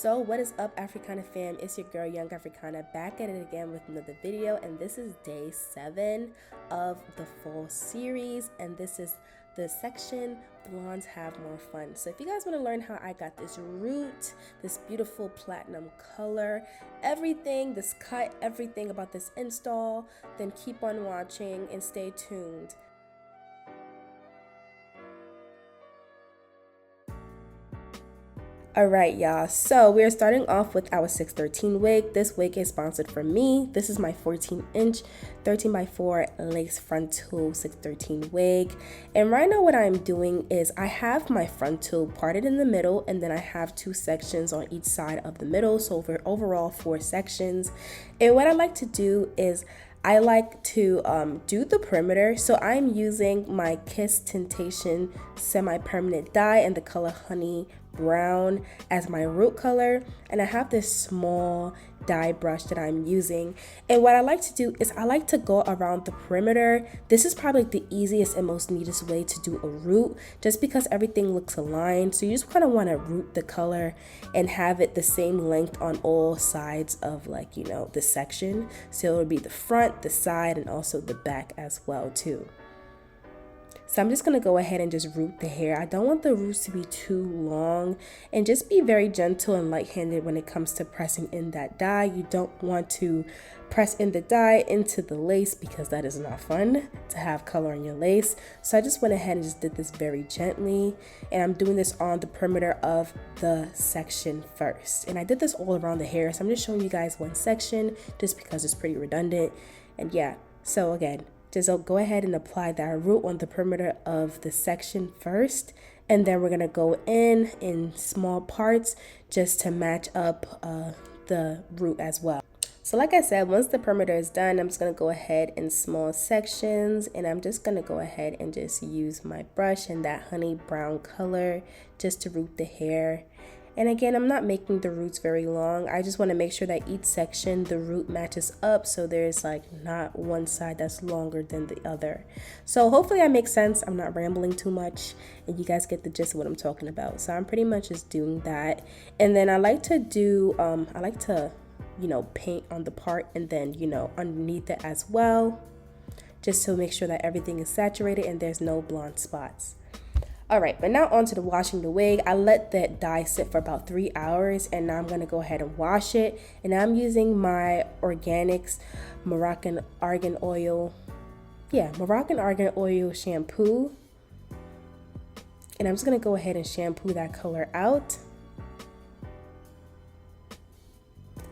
So what is up, Africana fam? It's your girl Young Africana back at it again with another video, and this is day 7 of the fall series, and this is the section Blondes Have More Fun. So if you guys want to learn how I got this root, this beautiful platinum color, everything, this cut, everything about this install, then keep on watching and stay tuned. Alright y'all, so we're starting off with our 613 wig. This wig is sponsored from me. This is my 14-inch 13x4 lace frontal 613 wig. And right now what I'm doing is I have my frontal parted in the middle, and then I have 2 sections on each side of the middle, so overall 4 sections. And what I like to do is I like to do the perimeter, so I'm using my Kiss Tintation semi-permanent dye in the color Honey Brown as my root color, and I have this small dye brush that I'm using. And what I like to do is I like to go around the perimeter. This is probably the easiest and most neatest way to do a root, just because everything looks aligned. So you just kind of want to root the color and have it the same length on all sides of, like, you know, the section. So it would be the front, the side, and also the back as well too. So I'm just going to go ahead and just root the hair. I don't want the roots to be too long, and just be very gentle and light-handed when it comes to pressing in that dye. You don't want to press in the dye into the lace, because that is not fun to have color in your lace. So I just went ahead and just did this very gently, and I'm doing this on the perimeter of the section first. And I did this all around the hair, so I'm just showing you guys one section just because it's pretty redundant. And yeah, so again, just go ahead and apply that root on the perimeter of the section first, and then we're gonna go in small parts just to match up the root as well. So like I said, once the perimeter is done, I'm just gonna go ahead in small sections, and I'm just gonna go ahead and just use my brush in that honey brown color just to root the hair. And again, I'm not making the roots very long. I just want to make sure that each section, the root matches up, so there's like not one side that's longer than the other. So hopefully that makes sense. I'm not rambling too much, and you guys get the gist of what I'm talking about. So I'm pretty much just doing that. And then I like to do, you know, paint on the part, and then, you know, underneath it as well, just to make sure that everything is saturated and there's no blonde spots. Alright, but now on to the washing the wig. I let that dye sit for about 3 hours, and now I'm going to go ahead and wash it. And I'm using my Organics Moroccan Argan Oil, Moroccan Argan Oil shampoo. And I'm just going to go ahead and shampoo that color out.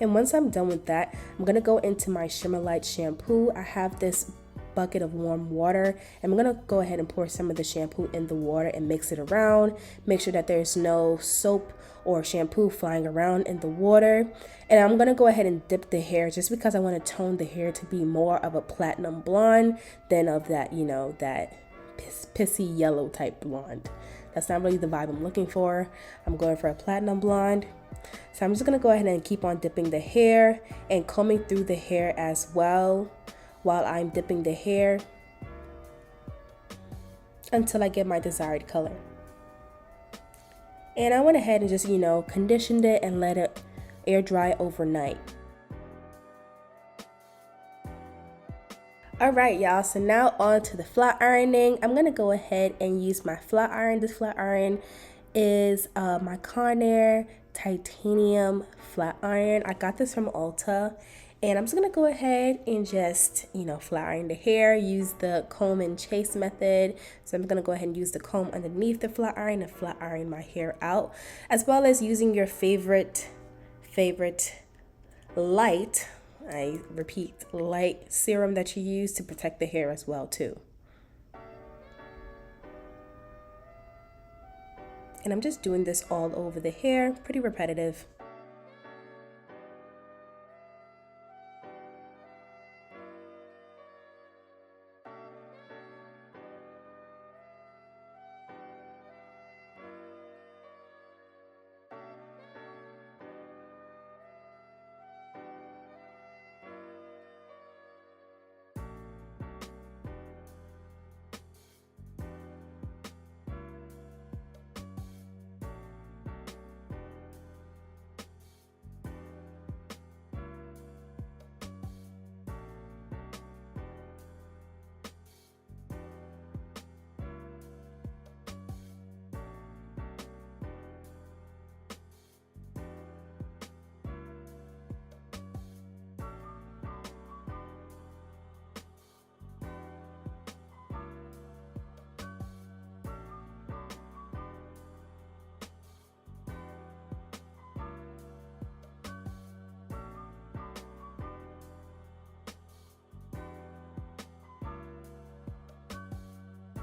And once I'm done with that, I'm going to go into my Shimmer Light shampoo. I have this bucket of warm water, and I'm gonna go ahead and pour some of the shampoo in the water and mix it around. Make sure that there's no soap or shampoo flying around in the water. And I'm gonna go ahead and dip the hair, just because I want to tone the hair to be more of a platinum blonde than of that, you know, that pissy yellow type blonde. That's not really the vibe I'm looking for. I'm going for a platinum blonde. So I'm just gonna go ahead and keep on dipping the hair and combing through the hair as well, while I'm dipping the hair until I get my desired color. And I went ahead and just, you know, conditioned it and let it air dry overnight. Alright y'all, so now on to the flat ironing. I'm gonna go ahead and use my flat iron. This flat iron is my Conair titanium flat iron. I got this from Ulta. And I'm just going to go ahead and just, you know, flat iron the hair, use the comb and chase method. So I'm going to go ahead and use the comb underneath the flat iron to flat iron my hair out, as well as using your favorite light, I repeat, light serum that you use to protect the hair as well too. And I'm just doing this all over the hair, pretty repetitive.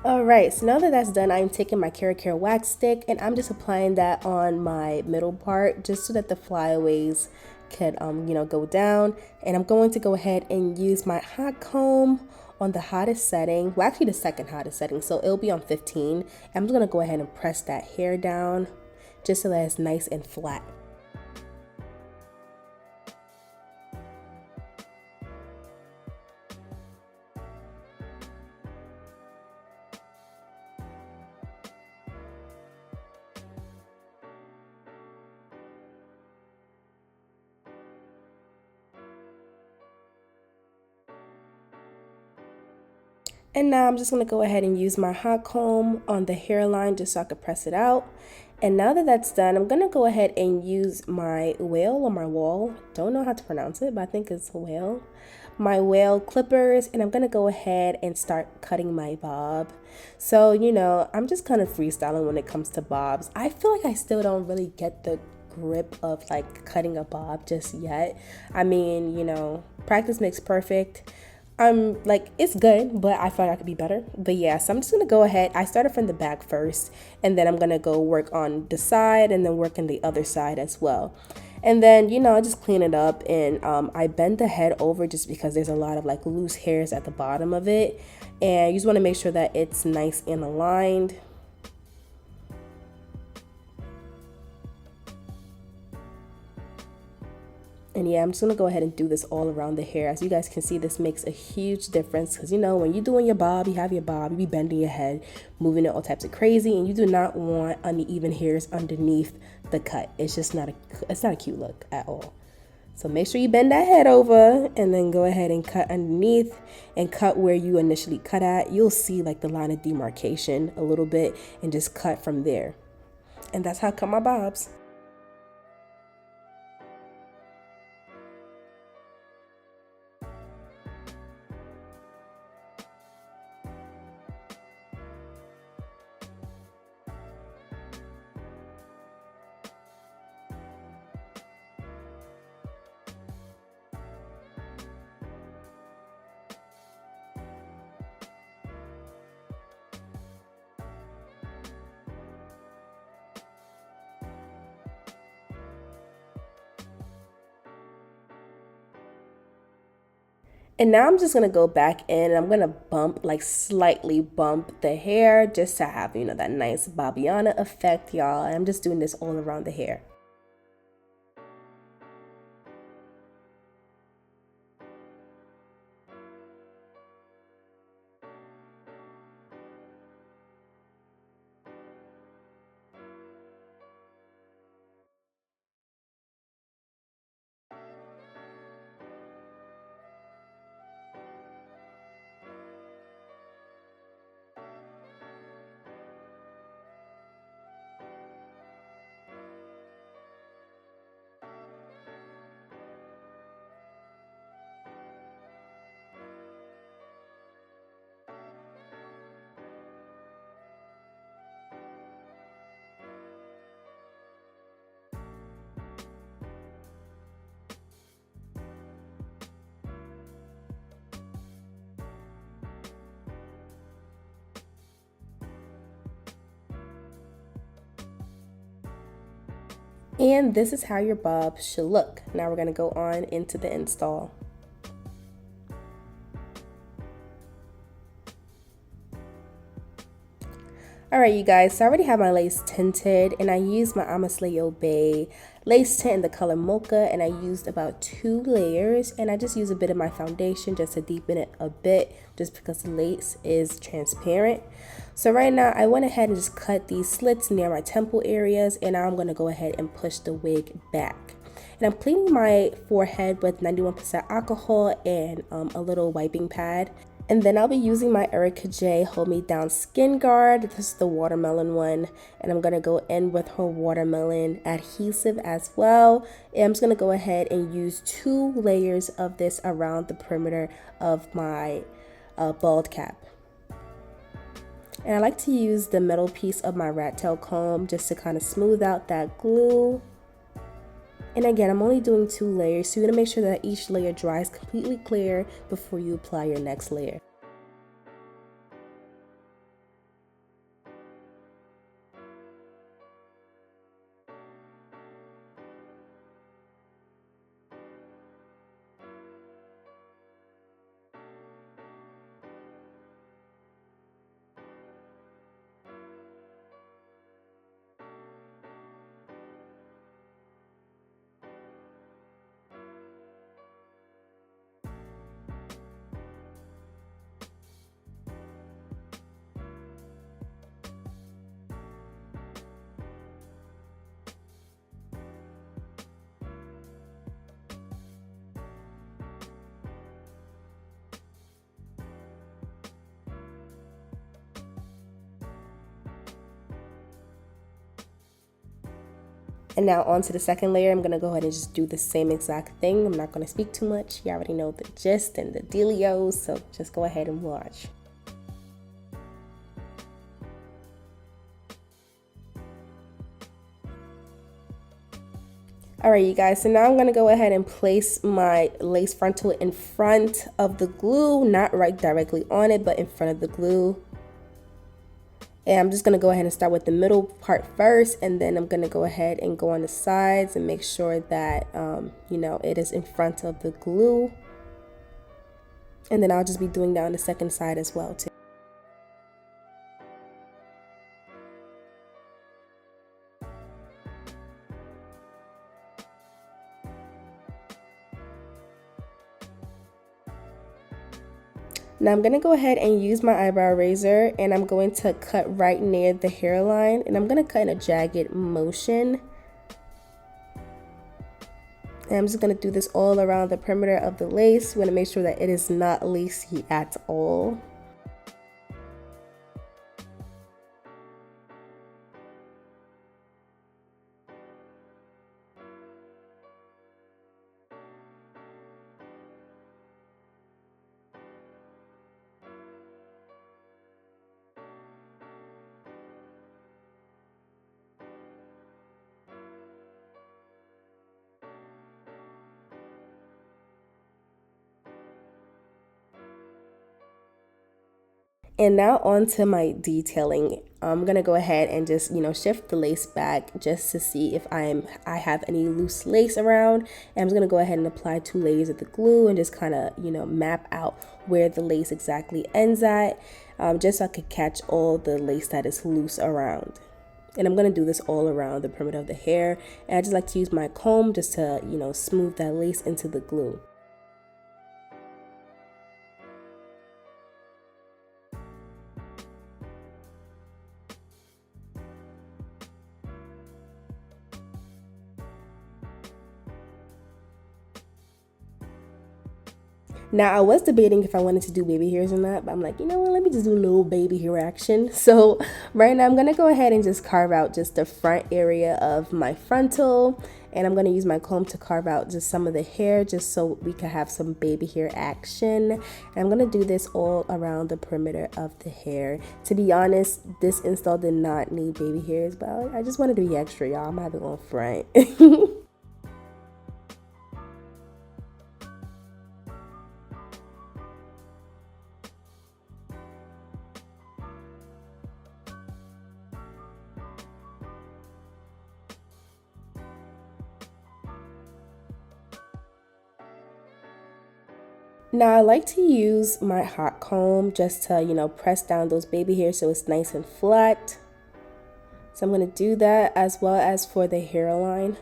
Alright, so now that that's done, I'm taking my Care wax stick and I'm just applying that on my middle part just so that the flyaways could, go down. And I'm going to go ahead and use my hot comb on the hottest setting, well, actually the second hottest setting, so it'll be on 15. I'm just going to go ahead and press that hair down just so that it's nice and flat. And now I'm just going to go ahead and use my hot comb on the hairline just so I can press it out. And now that that's done, I'm going to go ahead and use my Wahl or my Wahl. Don't know how to pronounce it, but I think it's Wahl. My Wahl clippers, and I'm going to go ahead and start cutting my bob. So, I'm just kind of freestyling when it comes to bobs. I feel like I still don't really get the grip of like cutting a bob just yet. I mean, practice makes perfect. It's good, but I feel like I could be better. But yeah, so I'm just gonna go ahead. I started from the back first, and then I'm gonna go work on the side and then work on the other side as well. And then, I just clean it up, and I bend the head over just because there's a lot of like loose hairs at the bottom of it. And you just wanna make sure that it's nice and aligned. And yeah, I'm just gonna go ahead and do this all around the hair. As you guys can see, this makes a huge difference because when you're doing your bob, you have your bob, you be bending your head, moving it all types of crazy, and you do not want uneven hairs underneath the cut. It's just not a cute look at all. So make sure you bend that head over and then go ahead and cut underneath and cut where you initially cut at. You'll see like the line of demarcation a little bit and just cut from there. And that's how I cut my bobs. And now I'm just going to go back in and I'm going to slightly bump the hair just to have, that nice Bobbiana effect, y'all. And I'm just doing this all around the hair. And this is how your bob should look. Now we're going to go on into the install. Alright you guys, so I already have my lace tinted and I used my Amasleo Bay lace tint in the color Mocha, and I used about 2 layers, and I just used a bit of my foundation just to deepen it a bit just because the lace is transparent. So right now I went ahead and just cut these slits near my temple areas, and now I'm going to go ahead and push the wig back. And I'm cleaning my forehead with 91% alcohol and a little wiping pad. And then I'll be using my Ericka J Hold Me Down Skin Guard. This is the watermelon one. And I'm going to go in with her watermelon adhesive as well. And I'm just going to go ahead and use 2 layers of this around the perimeter of my bald cap. And I like to use the middle piece of my rat tail comb just to kind of smooth out that glue. And again, I'm only doing 2 layers, so you're going to make sure that each layer dries completely clear before you apply your next layer. And now onto the second layer, I'm gonna go ahead and just do the same exact thing. I'm not gonna speak too much. You already know the gist and the dealios, so just go ahead and watch. Alright you guys, so now I'm going to go ahead and place my lace frontal in front of the glue, not right directly on it, but in front of the glue. And I'm just going to go ahead and start with the middle part first, and then I'm going to go ahead and go on the sides and make sure that, you know, it is in front of the glue. And then I'll just be doing that on the second side as well too. Now I'm going to go ahead and use my eyebrow razor, and I'm going to cut right near the hairline, and I'm going to cut in a jagged motion. And I'm just going to do this all around the perimeter of the lace. We want to make sure that it is not lacy at all. And now on to my detailing. I'm gonna go ahead and just, you know, shift the lace back just to see if I have any loose lace around. And I'm just gonna go ahead and apply 2 layers of the glue and just kind of, you know, map out where the lace exactly ends at, just so I could catch all the lace that is loose around. And I'm gonna do this all around the perimeter of the hair. And I just like to use my comb just to, you know, smooth that lace into the glue. Now, I was debating if I wanted to do baby hairs or not, but I'm like, you know what, let me just do a little baby hair action. So right now I'm going to go ahead and just carve out just the front area of my frontal, and I'm going to use my comb to carve out just some of the hair just so we can have some baby hair action. And I'm going to do this all around the perimeter of the hair. To be honest, this install did not need baby hairs, but I just wanted to be extra, y'all. I'm having on front. Now I like to use my hot comb just to, you know, press down those baby hairs so it's nice and flat. So I'm going to do that as well as for the hairline.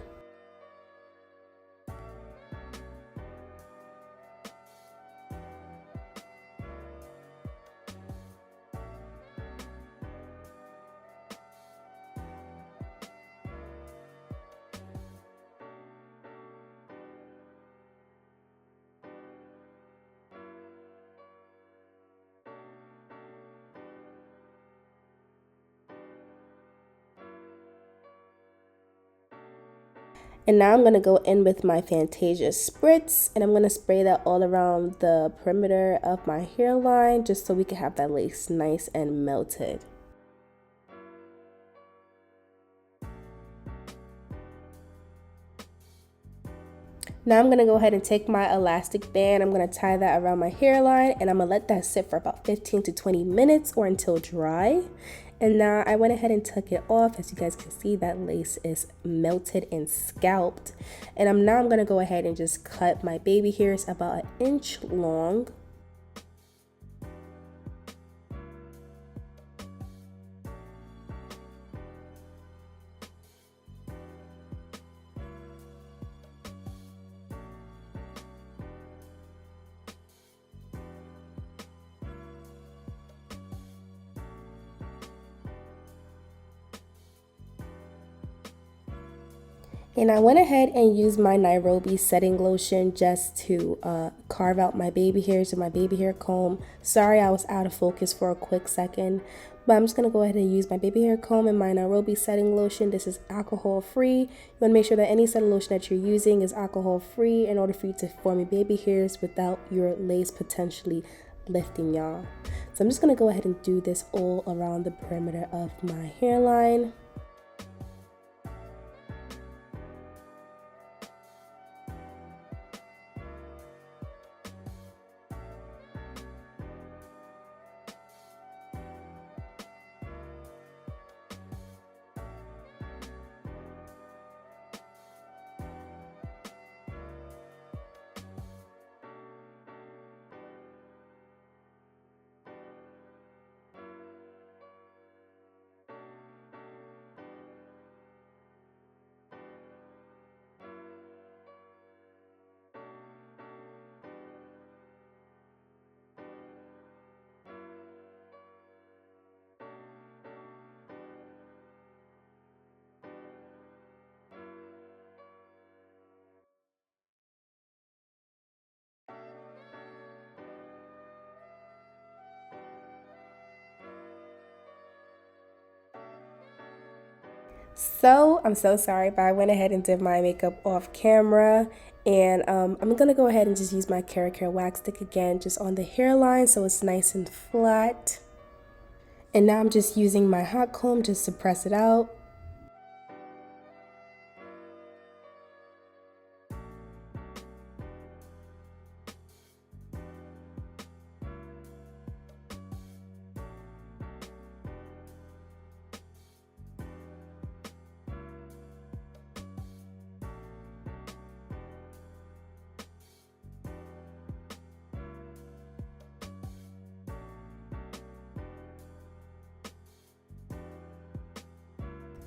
And now I'm going to go in with my Fantasia spritz, and I'm going to spray that all around the perimeter of my hairline just so we can have that lace nice and melted. Now I'm going to go ahead and take my elastic band. I'm going to tie that around my hairline, and I'm going to let that sit for about 15 to 20 minutes or until dry. And now I went ahead and took it off. As you guys can see, that lace is melted and scalped. And I'm going to go ahead and just cut my baby hairs about 1 inch long. And I went ahead and used my Nairobi setting lotion just to carve out my baby hairs with my baby hair comb. Sorry I was out of focus for a quick second, but I'm just going to go ahead and use my baby hair comb and my Nairobi setting lotion. This is alcohol free. You want to make sure that any setting lotion that you're using is alcohol free in order for you to form your baby hairs without your lace potentially lifting, y'all. So I'm just going to go ahead and do this all around the perimeter of my hairline. So I'm so sorry, but I went ahead and did my makeup off camera, and I'm gonna go ahead and just use my Ericka wax stick again just on the hairline so it's nice and flat. And now I'm just using my hot comb just to press it out.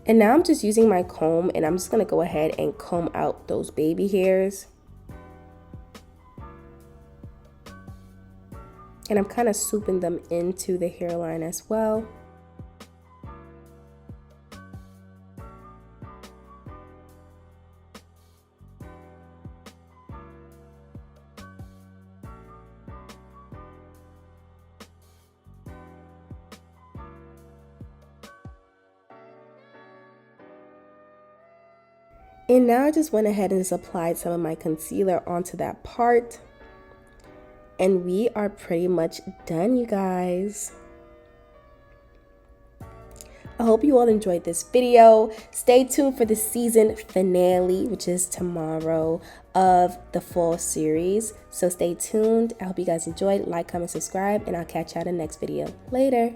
And now I'm just using my comb, and I'm just gonna go ahead and comb out those baby hairs. And I'm kind of swooping them into the hairline as well. And now I just went ahead and just applied some of my concealer onto that part. And we are pretty much done, you guys. I hope you all enjoyed this video. Stay tuned for the season finale, which is tomorrow, of the fall series. So stay tuned. I hope you guys enjoyed. Like, comment, subscribe, and I'll catch you in the next video. Later.